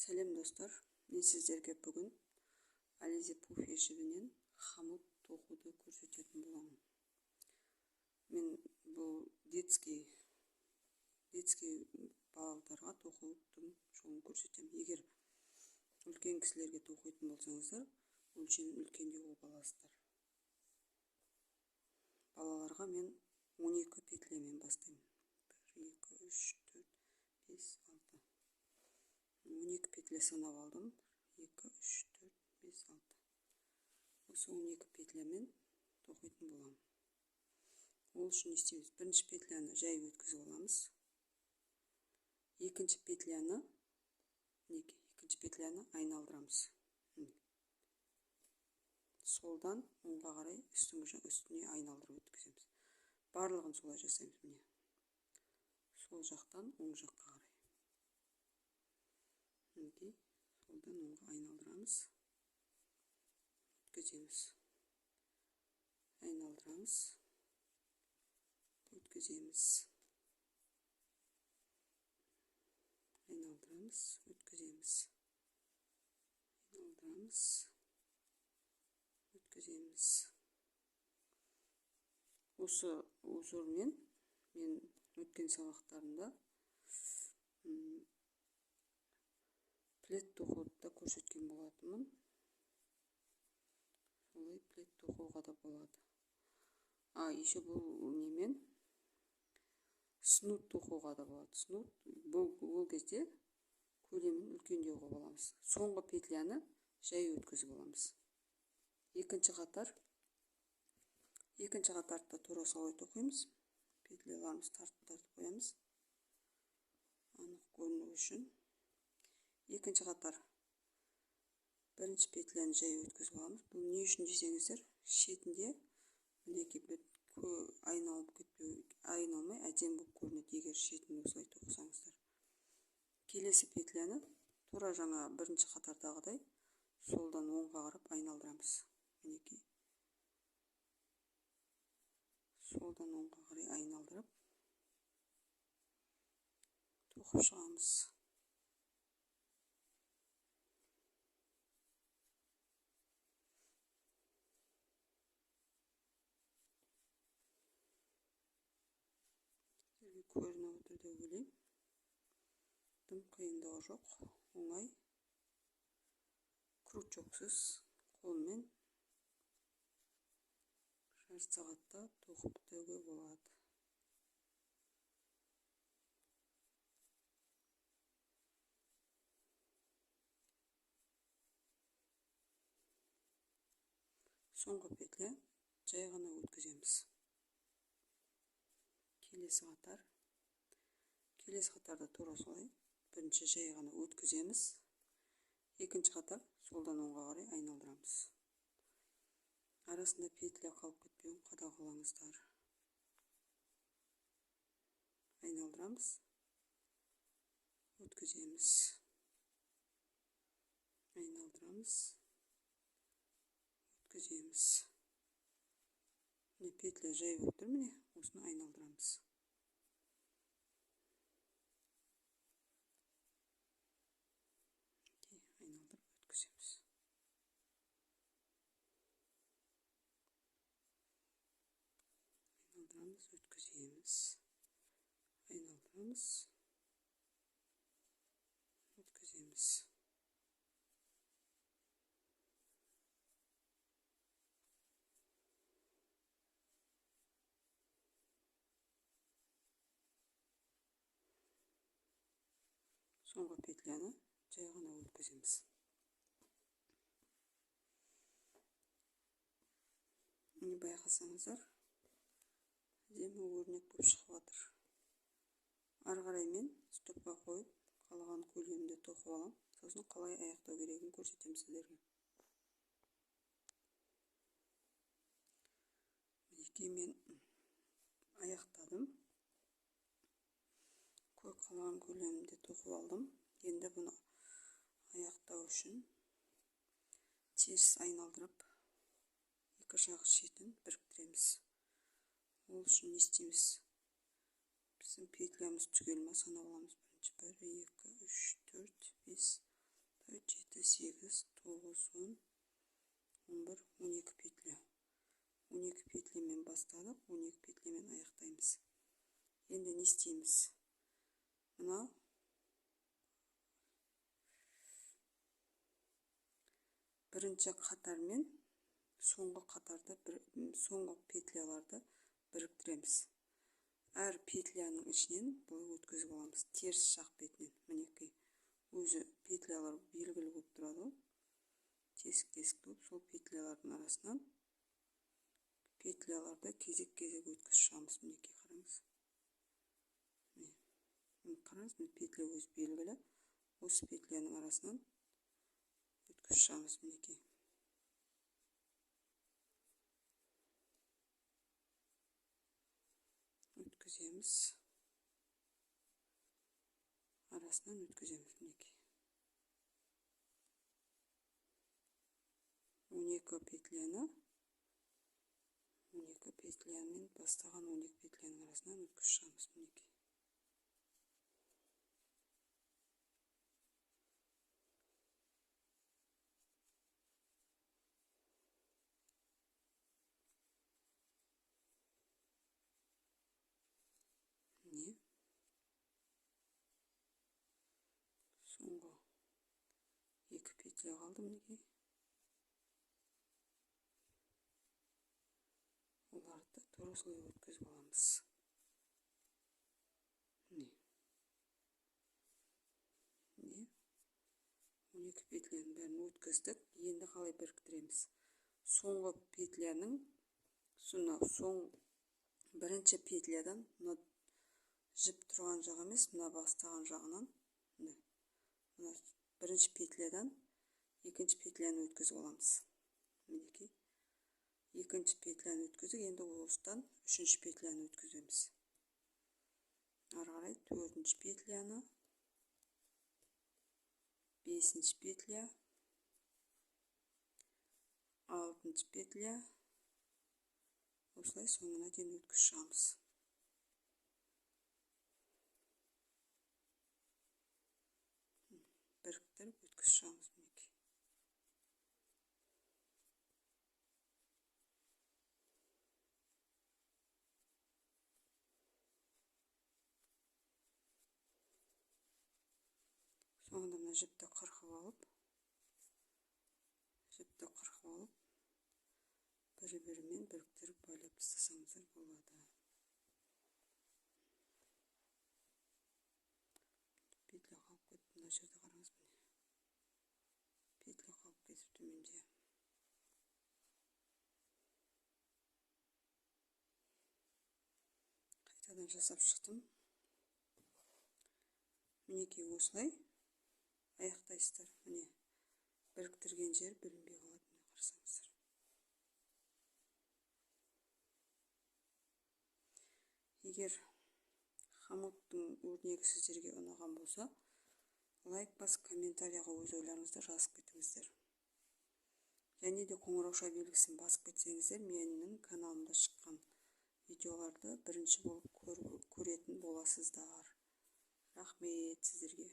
Сәлем достар, мен сіздерге бүгін Ализе Пуфи жібінен хомут тоқуды көрсететін боламын. Мен бұл детский балаларға тоқудың жолын көрсетемін. Егер үлкен кісілерге тоқитын болсаңыздар, өлшемін үлкендеу қылып аласыздар. Балаларға мен 12 петлемен бастаймын. 1, 2, 3, 4, 5, 6. 12 петля санап алдым. 2, 3, 4, 5, 6. Осы 12 петлямен тоқитын боламын. Ол үшін не істейміз? Бірінші петляны жай өткізіп аламыз. Екінші петляны айналдырамыз. Солдан оңға қарай үстіне айналдырып өткіземіз. Барлығын солай жасаймыз. Міне. Сол жақтан оң жаққа қарай. Солдан оңға айналдырамыз. Өткіземіз. Айналдырамыз. Өткіземіз. Айналдырамыз. Өткіземіз. Айналдырамыз. Өткіземіз. Осы узормен мен өткен сабақтарында плед тоқуды да көрсеткен болатынмын. Солай плед тоқуға да болады. Еще бұл немен снуд тоқуға да болады. Снуд бұл кезде көлемін үлкендеу қылып аламыз. Соңғы петляны жай өткізіп аламыз. Екінші қатарды тура солай тоқимыз. Петляларымызды тартып қоямыз. Анық көріну үшін. Екінші қатар бірінші петляны жай өткізіп аламыз. Бұл не үшін десеңіздер, шетінде мінекей айналмай әдемі болып көрінеді, егер шетін осылай тоқысаңыздар. Келесі петляны тура жаңа бірінші қатардағыдай солдан оңға қарап айналдырамыз. Мінекей. Солдан оңға қарай айналдырып тоқып шығамыз. Сіздерге көрініп отыр деп ойлаймын. Тым қиындығы жоқ, оңай. Крючоксыз қолмен жарты сағатта тоқып бітіруге болады. Соңғы петля жай ғана өткіземіз. Келесі қатарда тура солай. Бірінші жай ғана өткіземіз. Екінші қатар солдан оңға қарай айналдырамыз. Арасында петля қалып кетпеуін қадағалаңыздар. Айналдырамыз. Өткіземіз. Айналдырамыз. Өткіземіз. Міне петля жай болып тұр, міне, осыны айналдырамыз. Айналдырып өткіземіз. Айналдырамыз, өткіземіз. Айналдырамыз. Өткіземіз. Соңғы петляны жай ғана өткіземіз. Міне байқасаңыздар, әдемі өрнек болып шығып жатыр. Ары қарай мен стопқа қойып, қалаған көлемінде тоқып алам. Сосын қалай аяқтау керегін көрсетемін сіздерге. Мінекей мен аяқтадым. Қалған көлемінде тоқып алдым. Енді бұны аяқтау үшін теріс айналдырып, екі жақ шетін біріктіреміз. Ол үшін не істейміз? Біздің петлямыз түгел ме санап аламыз. Бірінші 1, 2, 3, 4, 5, 7, 8, 9, 10, 11, 12 петля. 12 петлемен бастадық, 12 петлемен аяқтаймыз. Енді не істейміз? Мына бірінші қатармен соңғы қатарды, соңғы петляларды біріктіреміз. Әр петляның ішінен былай өткізіп аламыз. Теріс жақ бетінен. Мінекей. Өзі петлялар белгілі болып тұрады. Тесік-тесік болып, сол петлялардың арасынан петляларды кезек-кезек өткізіп шығамыз. Мінекей, қараңыз. Қараңыз, петля өзі белгілі. Осы петляның арасынан өткізіп шығамыз. Мінекей. Өткіземіз. Арасынан өткіземіз. Мінекей. 12 петляны 12 петлямен бастаған 12 петляның арасынан өткізіп шығамыз. Мінекей. Соңғы 2 петля қалды. Мінекей. Оларды торослой өткізіп аламыз. 12 петляның бәрін өткіздік. Енді қалай біріктіреміз? Соңғы петляның, бірінші петлядан жіп тұрған жағы емес, мына бастаған жағынан, бірінші петлядан екінші петляны өткізіп аламыз. Мінекей. Екінші петляны өткіздік, енді осыдан үшінші петляны өткіземіз. Ары қарай 4-ші петляны, 5-ші петля, 6-ші петля, осылай соңына дейін өткізіп шығамыз. Біріктіріп өткізіп шығамыз. Мінекей. Соңында мына жіпті қырқып алып, бір-бірімен біріктіріп байлап тастасаңыздар болады. Петля қалып кетті. Мына жерде қараңыз, міне. Петля қалып кетіп төменде. Қайтадан жасап шықтым. Мінекей, осылай аяқтайсыздар. Міне, біріктірген жер білінбей қалады. Міне, қарасаңыздар. Егер хомуттың өрнегі сіздерге ұнаған болса, лайк басып, комментарияға өз ойларыңызды жазып кетіңіздер. Және де қоңырауша белгісін басып кетсеңіздер, менің каналымда шыққан видеоларды бірінші болып көретін боласыздар. Рахмет сіздерге.